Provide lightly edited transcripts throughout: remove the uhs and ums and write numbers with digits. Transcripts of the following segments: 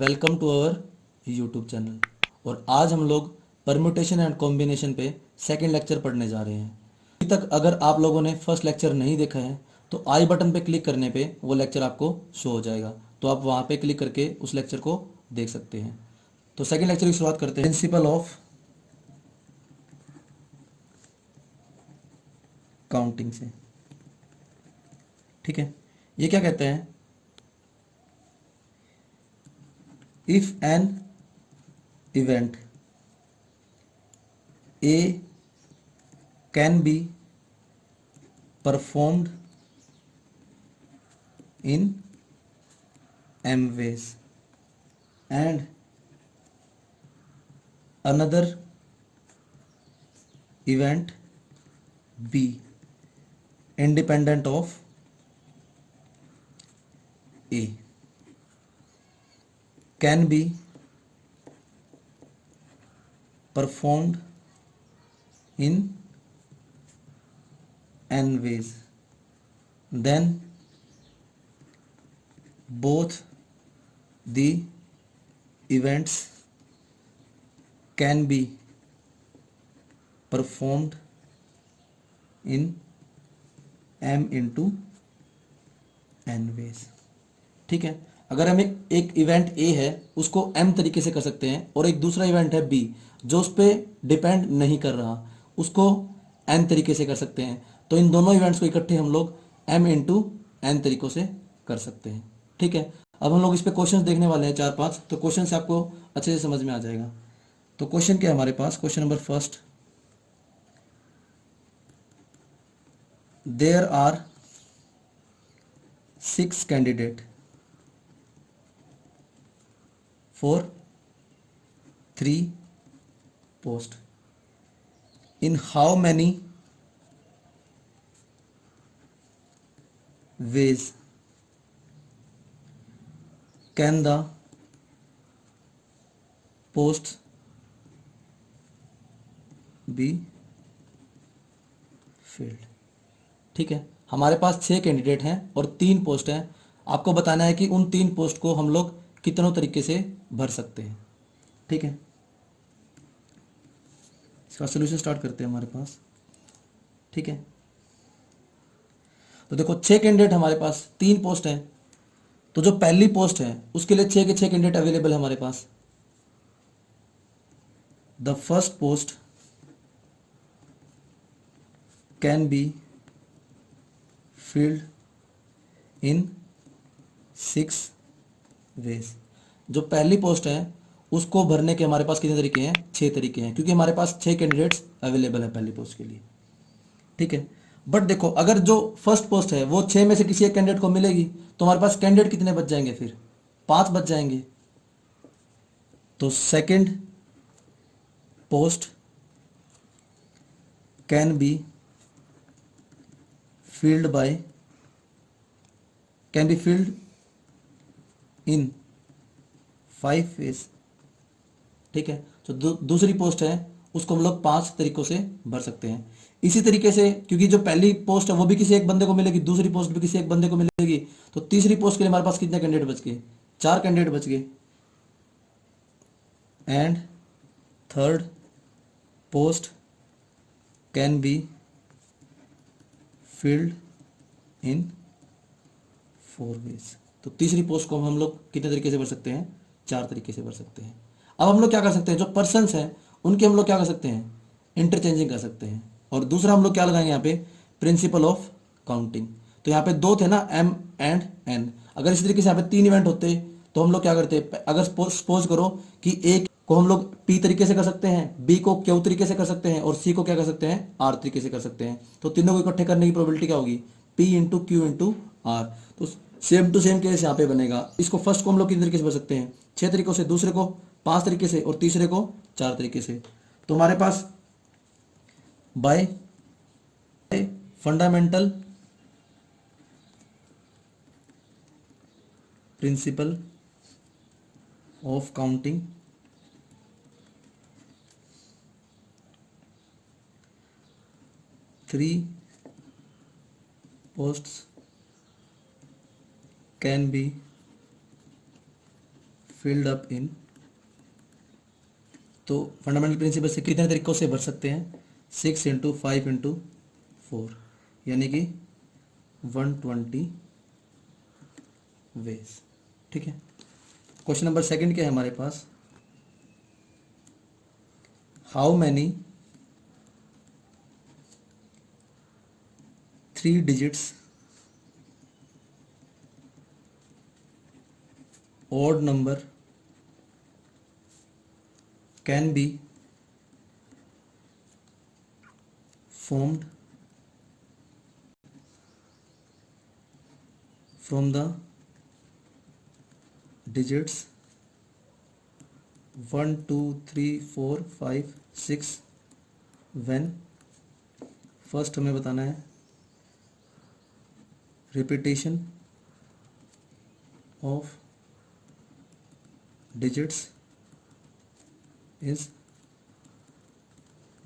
Welcome to our YouTube channel. और आज हम लोग परम्यूटेशन एंड कॉम्बिनेशन पे सेकंड लेक्चर पढ़ने जा रहे हैं। अभी तक अगर आप लोगों ने फर्स्ट लेक्चर नहीं देखा है तो आई बटन पे क्लिक करने पे वो लेक्चर आपको शो हो जाएगा, तो आप वहाँ पे क्लिक करके उस लेक्चर को देख सकते हैं। तो सेकंड लेक्चर की शुरुआत करते हैं प्रिंसिपल ऑफ काउंटिंग से। ठीक है, ये क्या कहते हैं? If an event A can be performed in M ways and another event B independent of A can be performed in n ways, then both the events can be performed in m into n ways। ठीक है, अगर हम एक event A है उसको m तरीके से कर सकते हैं और एक दूसरा इवेंट है b जो उस पर डिपेंड नहीं कर रहा, उसको n तरीके से कर सकते हैं। तो इन दोनों इवेंट्स को इकट्ठे हम लोग m इंटू n तरीकों से कर सकते हैं। ठीक है, अब हम लोग इस पे क्वेश्चंस देखने वाले हैं 4-5, तो क्वेश्चन से आपको अच्छे से समझ में आ जाएगा। तो क्वेश्चन क्या है हमारे पास? Question number first, there are 6 candidate for 3 posts. In how many ways can the posts be filled? ठीक है, हमारे पास 6 कैंडिडेट हैं और 3 पोस्ट हैं। आपको बताना है कि उन 3 पोस्ट को हम लोग कितनों तरीके से भर सकते हैं। ठीक है, इसका सोल्यूशन स्टार्ट करते हैं हमारे पास। ठीक है, तो देखो 6 कैंडिडेट हमारे पास, 3 पोस्ट हैं, तो जो पहली पोस्ट है उसके लिए 6 के 6 कैंडिडेट अवेलेबल है हमारे पास। The first post can be filled in 6 ways. जो पहली पोस्ट है उसको भरने के हमारे पास कितने तरीके हैं? 6 तरीके हैं, क्योंकि हमारे पास 6 कैंडिडेट्स अवेलेबल है पहली पोस्ट के लिए। ठीक है, बट देखो अगर जो फर्स्ट पोस्ट है वो 6 में से किसी एक कैंडिडेट को मिलेगी तो हमारे पास कैंडिडेट कितने बच जाएंगे? फिर 5 बच जाएंगे। तो second post can be filled by can be filled in 5 ways. ठीक है, तो दूसरी पोस्ट है उसको हम लोग 5 तरीकों से भर सकते हैं। इसी तरीके से क्योंकि जो पहली पोस्ट है वो भी किसी एक बंदे को मिलेगी, दूसरी पोस्ट भी किसी एक बंदे को मिलेगी, तो तीसरी पोस्ट के लिए हमारे पास कितने कैंडिडेट बच गए? 4 कैंडिडेट बच गए। And third post can be filled in 4 ways. तो तीसरी पोस्ट को हम लोग कितने तरीके से भर सकते हैं? 4 तरीके से भर सकते हैं। अब हम लोग क्या कर सकते हैं? जो पर्सन्स हैं उनके हम लोग क्या कर सकते हैं? इंटरचेंजिंग कर सकते हैं। और दूसरा हम लोग क्या लगाएंगे यहाँ पे? Principal of counting. तो यहाँ पे 2 थे ना, m एंड n। अगर इसी तरीके से यहाँ पे 3 इवेंट होते तो हम लोग क्या करते? अगर सपोज करो कि एक को हम लोग p तरीके से कर सकते हैं, b को q तरीके से कर सकते हैं और c को क्या कर सकते हैं? r तरीके से कर सकते हैं। तो तीनों को इकट्ठे करने की प्रोबेबिलिटी क्या होगी? p into Q into r। तो सेम टू सेम केस यहाँ पे बनेगा। इसको फर्स्ट को हम लोग किस तरीके से भर सकते हैं? 6 तरीकों से, दूसरे को 5 तरीके से और तीसरे को 4 तरीके से। तो हमारे पास by fundamental principle of counting 3 posts can be filled up in, तो फंडामेंटल प्रिंसिपल से कितने तरीकों से भर सकते हैं, 6 इंटू 5 इंटू 4, यानी कि 120 वेज। ठीक है। क्वेश्चन नंबर सेकंड क्या है हमारे पास, how many 3 digits odd number can be formed from the digits 1 2 3 4 5 6 when, first हमें बताना है repetition of digits is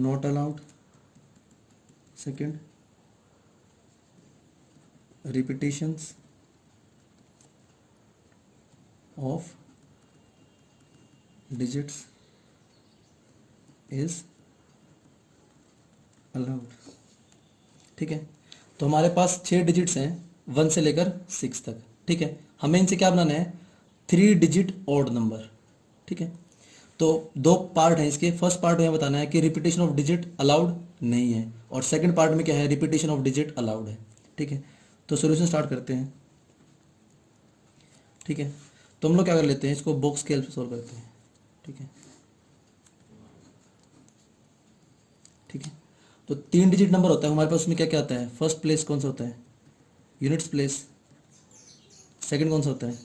not allowed, second repetitions of digits is allowed। ठीक है। तो हमारे पास 6 डिजिट्स हैं 1 से लेकर 6 तक। ठीक है। हमें इनसे क्या बनाना है, 3 डिजिट ऑड नंबर। ठीक है। तो 2 पार्ट हैं इसके, फर्स्ट पार्ट में बताना है कि रिपीटेशन ऑफ डिजिट अलाउड नहीं है, और सेकंड पार्ट में क्या है, रिपीटेशन ऑफ डिजिट अलाउड है। ठीक है। तो सॉल्यूशन स्टार्ट करते हैं। ठीक है। तो हम लोग क्या कर लेते हैं, इसको बॉक्स के हेल्प से सॉल्व करते हैं। ठीक है। ठीक है। तो 3 डिजिट नंबर होता है हमारे पास, उसमें क्या क्या आता है, फर्स्ट प्लेस कौन सा होता है, यूनिट्स प्लेस, सेकंड कौन सा होता है,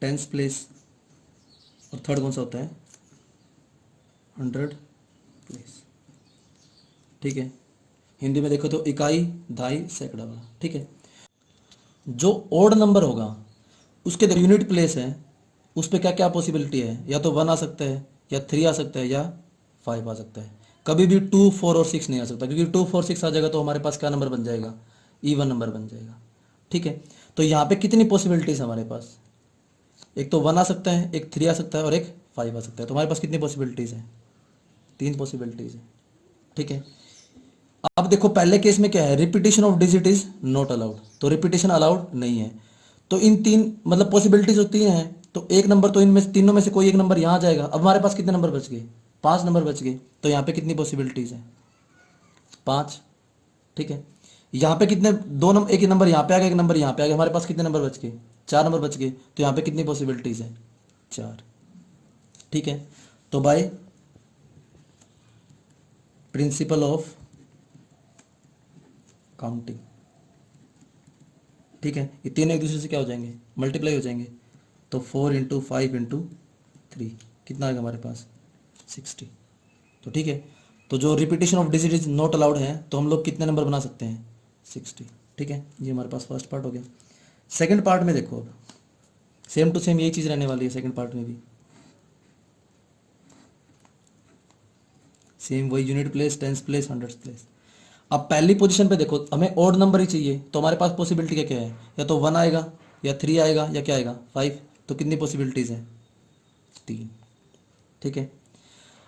टेंस प्लेस, और थर्ड कौन सा होता है, 100 प्लेस। ठीक है। हिंदी में देखो तो इकाई, दहाई, सैकड़ा वाला। ठीक है। जो ओड नंबर होगा उसके जो यूनिट प्लेस है उस पर क्या क्या पॉसिबिलिटी है, या तो 1 आ सकता है, या 3 आ सकता है, या 5 आ सकता है। कभी भी 2 4 और 6 नहीं आ सकता, क्योंकि 2 4 6 आ जाएगा तो हमारे पास क्या नंबर बन जाएगा, इवन नंबर बन जाएगा। ठीक है। तो यहाँ पे कितनी पॉसिबिलिटीज है हमारे पास, एक तो 1 आ सकता है, एक 3 आ सकता है, और एक 5 आ सकता है। तो हमारे पास कितनी पॉसिबिलिटीज है, 3 पॉसिबिलिटीज है। ठीक है। अब देखो पहले केस में क्या है, repetition of digit is not allowed, तो रिपीटेशन अलाउड नहीं है। तो इन 3 मतलब पॉसिबिलिटीज होती हैं, तो एक नंबर तो इनमें तीनों में से कोई एक नंबर यहाँ आ जाएगा। अब हमारे पास कितने नंबर बच गए, 5 नंबर बच गए। तो यहाँ पे कितनी पॉसिबिलिटीज है, 5। ठीक है। यहाँ पे कितने, 2 नंबर, एक नंबर यहाँ पे आ गया, एक नंबर यहाँ पे आ गया, हमारे पास कितने नंबर बच गए, 4 नंबर बच गए। तो यहाँ पे कितनी पॉसिबिलिटीज है, 4। ठीक है। तो बाय प्रिंसिपल ऑफ काउंटिंग, ठीक है, ये तीनों एक दूसरे से क्या हो जाएंगे, मल्टीप्लाई हो जाएंगे। तो 4 इंटू 5 इंटू 3 कितना आएगा हमारे पास, 60। तो ठीक है। तो जो repetition of digit is not allowed है, तो हम लोग कितने नंबर बना सकते हैं, 60। ठीक है। ये हमारे पास फर्स्ट पार्ट हो गया। सेकंड पार्ट में देखो, अब सेम टू सेम यही चीज़ रहने वाली है सेकंड पार्ट में भी, सेम वही unit place, tens place, hundreds place. अब पहली पोजीशन पे देखो, हमें ओड नंबर ही चाहिए, तो हमारे पास पॉसिबिलिटी क्या क्या है, या तो 1 आएगा, या 3 आएगा, या क्या आएगा, 5। तो कितनी पॉसिबिलिटीज है, 3। ठीक है।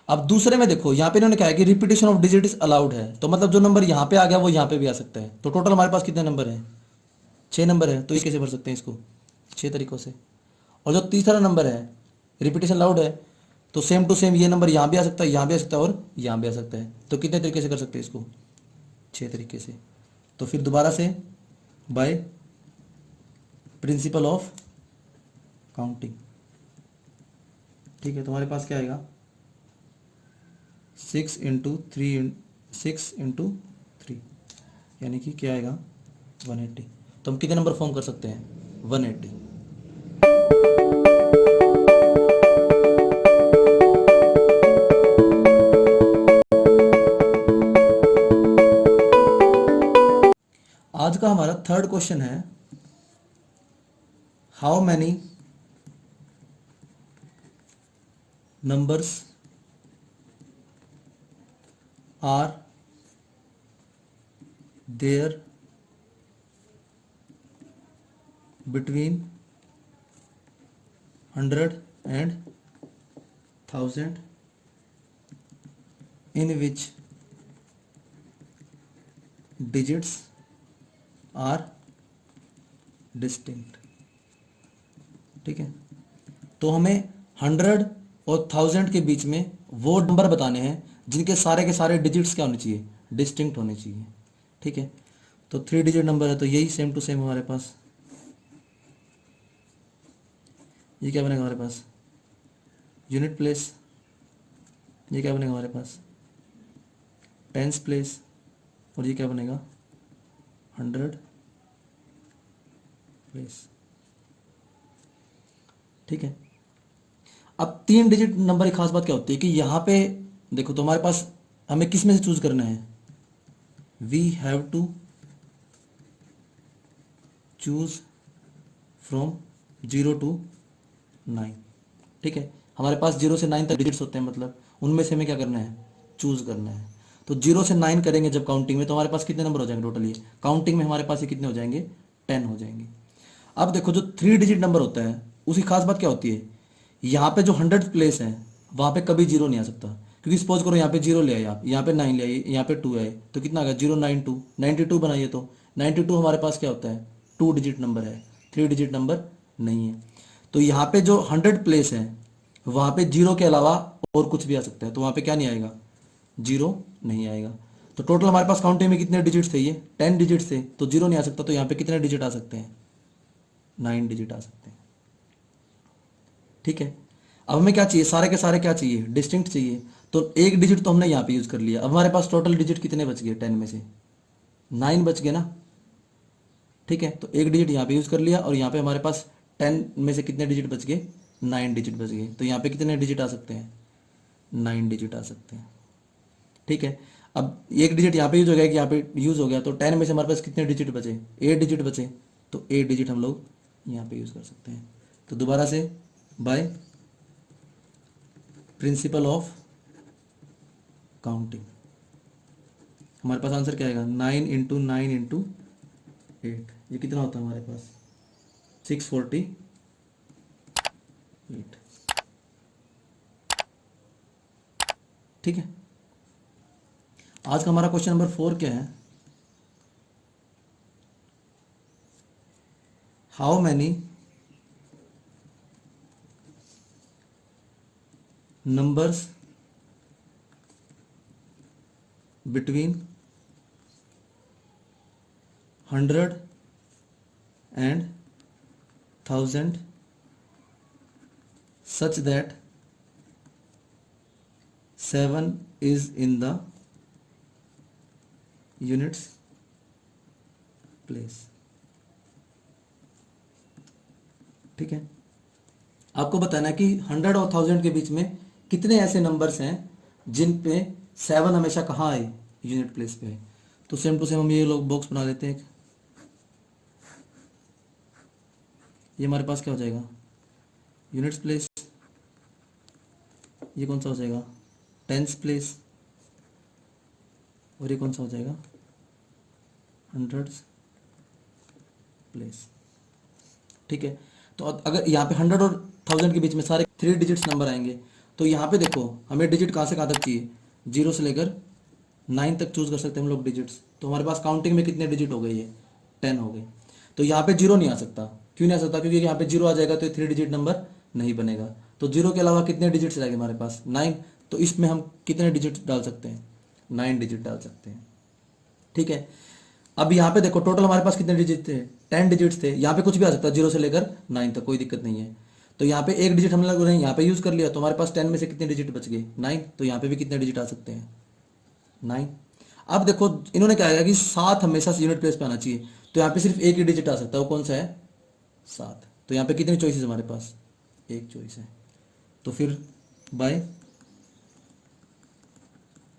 अब दूसरे में देखो, यहाँ पे इन्होंने कहा है कि repetition of digit is allowed है, तो मतलब जो नंबर यहाँ पे आ गया वो यहाँ पे भी आ सकता है। तो टोटल हमारे पास कितने नंबर है, 6 नंबर है। तो ये कैसे भर सकते हैं इसको, 6 तरीकों से। और जो तीसरा नंबर है, रिपीटेशन अलाउड है, तो सेम टू सेम ये नंबर यहाँ भी आ सकता है, यहाँ भी आ सकता है, और यहाँ भी आ सकता है। तो कितने तरीके से कर सकते हैं इसको, 6 तरीके से। तो फिर दोबारा से बाय प्रिंसिपल ऑफ काउंटिंग। ठीक है। तुम्हारे पास क्या आएगा, 6 इंटू 3, 6 इंटू 3, यानी कि क्या आएगा, 180। तो हम कितने नंबर फॉर्म कर सकते हैं, 180। आज का हमारा थर्ड क्वेश्चन है, how many numbers are there between 100 and 1000 in which digits are distinct. ठीक है, तो हमें 100 और 1000 के बीच में वो नंबर बताने हैं जिनके सारे के सारे डिजिट्स क्या होने चाहिए, डिस्टिंक्ट होने चाहिए। ठीक है, तो 3 डिजिट नंबर है तो यही सेम टू सेम हमारे पास, ये क्या बनेगा हमारे पास, यूनिट प्लेस। ये क्या बनेगा हमारे पास, टेंस प्लेस। और ये क्या बनेगा, 100 प्लेस। ठीक है, अब 3 डिजिट नंबर की खास बात क्या होती है कि यहाँ पे देखो, तो हमारे पास हमें किस में से चूज करना है, we have to choose from 0 to 9। ठीक है, हमारे पास 0 से 9 तक डिजिट्स होते हैं, मतलब उनमें से हमें क्या करना है, चूज करना है। तो 0 से 9 करेंगे जब काउंटिंग में, तो हमारे पास कितने नंबर हो जाएंगे टोटली, काउंटिंग में हमारे पास ये कितने हो जाएंगे, 10 हो जाएंगे। अब देखो जो 3 डिजिट नंबर होता है उसकी खास बात क्या होती है, यहाँ पे जो 100 प्लेस है वहाँ पे कभी 0 नहीं आ सकता, क्योंकि सपोज करो यहाँ पे 0 ले आए आप, यहाँ पे 9 ले आए, यहाँ पे 2 आए, तो कितना आ गया 092, 92 बनाइए। तो 92 हमारे पास क्या होता है, 2 डिजिट नंबर है, 3 डिजिट नंबर नहीं है। तो यहाँ पे जो 100 प्लेस है वहाँ पे 0 के अलावा और कुछ भी आ सकता है, तो वहाँ पे क्या नहीं आएगा, 0 नहीं आएगा। तो टोटल हमारे पास काउंटिंग में कितने डिजिट थे, ये 10 डिजिट थे, तो 0 नहीं आ सकता। तो यहाँ पे कितने डिजिट आ सकते हैं, 9 डिजिट आ सकते हैं। ठीक है, अब हमें क्या चाहिए, सारे के सारे क्या चाहिए, डिस्टिंक्ट चाहिए। तो एक डिजिट तो हमने यहाँ पे यूज कर लिया। अब हमारे पास टोटल डिजिट कितने बच गए, 10 में से 9 बच गए ना। ठीक है, तो एक डिजिट यहाँ पे यूज कर लिया, और यहाँ पे हमारे पास 10 में से कितने डिजिट बच गए, 9 डिजिट बच गए। तो यहाँ पे कितने डिजिट आ सकते हैं, 9 डिजिट आ सकते हैं। ठीक है, अब एक डिजिट यहाँ पे यूज हो गया कि यहाँ पे यूज हो गया, तो 10 में से हमारे पास कितने डिजिट बचे, 8 डिजिट बचे। तो 8 डिजिट हम लोग यहाँ पे यूज कर सकते हैं। तो दोबारा से, बाय प्रिंसिपल ऑफ काउंटिंग, हमारे पास आंसर क्या आएगा, 9 इंटू 9 इंटू 8, ये कितना होता है हमारे पास, 648। ठीक है, आज का हमारा क्वेश्चन नंबर 4 क्या है, how many numbers between 100 and 1000 such that 7 is in the units place। ठीक है, आपको बताना है कि 100 और 1000 के बीच में कितने ऐसे नंबर्स हैं जिन पे 7 हमेशा कहाँ आए, यूनिट प्लेस पे। तो सेम टू सेम हम ये लोग बॉक्स बना लेते हैं। ये हमारे पास क्या हो जाएगा, यूनिट्स प्लेस। ये कौन सा हो जाएगा, टेंस प्लेस। और ये कौन सा हो जाएगा, हंड्रेड्स प्लेस। ठीक है, तो अगर यहाँ पे 100 और 1000 के बीच में सारे 3 डिजिट्स नंबर आएंगे, तो यहाँ पे देखो हमें डिजिट कहाँ से कहाँ तक चाहिए, 0 से लेकर 9 तक चूज कर सकते हैं हम लोग डिजिट्स। तो हमारे पास काउंटिंग में कितने डिजिट हो गए, ये 10 हो गए। तो यहाँ पे 0 नहीं आ सकता, क्यों नहीं आ सकता, क्योंकि यहाँ पे 0 आ जाएगा तो 3 डिजिट नंबर नहीं बनेगा। तो 0 के अलावा कितने डिजिट्स रहेंगे हमारे पास, 9। तो इसमें हम कितने डिजिट डाल सकते हैं, 9 डिजिट डाल सकते हैं। ठीक है, अब यहाँ पे देखो टोटल हमारे पास कितने डिजिट थे, 10 डिजिट्स थे। यहाँ पे कुछ भी आ सकता है 0 से लेकर 9 तक, कोई दिक्कत नहीं है। तो यहाँ पे एक डिजिट हम लोग ने यहाँ पे यूज कर लिया, तो हमारे पास 10 में से कितने डिजिट बच गए, 9। तो यहाँ पे भी कितने डिजिट आ सकते हैं, 9। अब देखो इन्होंने क्या है कि 7 हमेशा यूनिट प्लेस पे आना चाहिए, तो यहाँ पे सिर्फ एक ही डिजिट आ सकता है, वो कौन सा है, 7। तो यहाँ पे कितनी चॉइसेस हमारे पास, एक चॉइस है। तो फिर बाय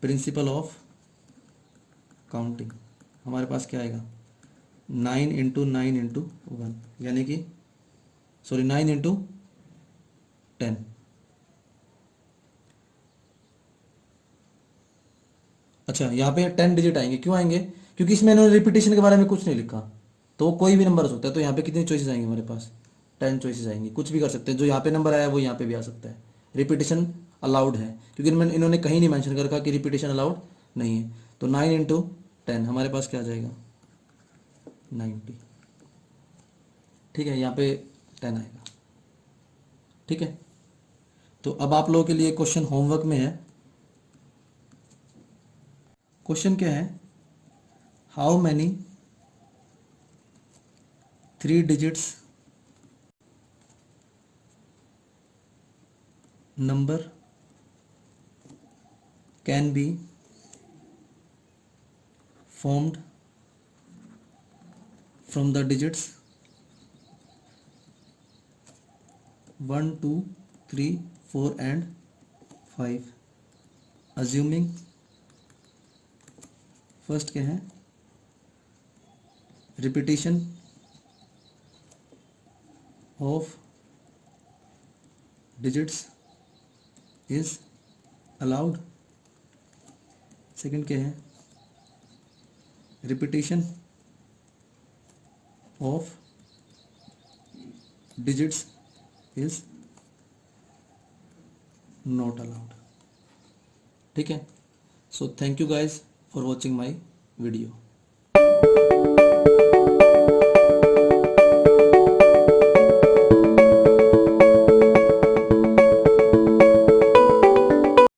प्रिंसिपल ऑफ काउंटिंग हमारे पास क्या आएगा, 9 इंटू 9 इंटू 1, यानी कि 9 इंटू 10। अच्छा, यहाँ पे 10 डिजिट आएंगे, क्यों आएंगे, क्योंकि इसमें इन्होंने रिपीटेशन के बारे में कुछ नहीं लिखा, तो वो कोई भी नंबर हो सकता है। तो यहाँ पे कितनी चॉइसेस आएंगे हमारे पास, 10 चॉइसेस आएंगी, कुछ भी कर सकते हैं, जो यहाँ पे नंबर आया वो यहाँ पे भी आ सकता है। रिपीटेशन अलाउड है क्योंकि इन्होंने कहीं नहीं मेंशन कर रखा कि रिपीटेशन अलाउड नहीं है। तो 9 इंटू 10 हमारे पास क्या आ जाएगा 90, ठीक है, यहाँ पे 10 आएगा, ठीक है। तो अब आप लोगों के लिए क्वेश्चन होमवर्क में है। क्वेश्चन क्या है, how many 3 digits number can be formed from the digits 1 2 3 4 and 5 assuming first क्या है repetition of digits is allowed, second क्या है repetition of digits is not allowed, ठीक है। So thank you guys for watching my video.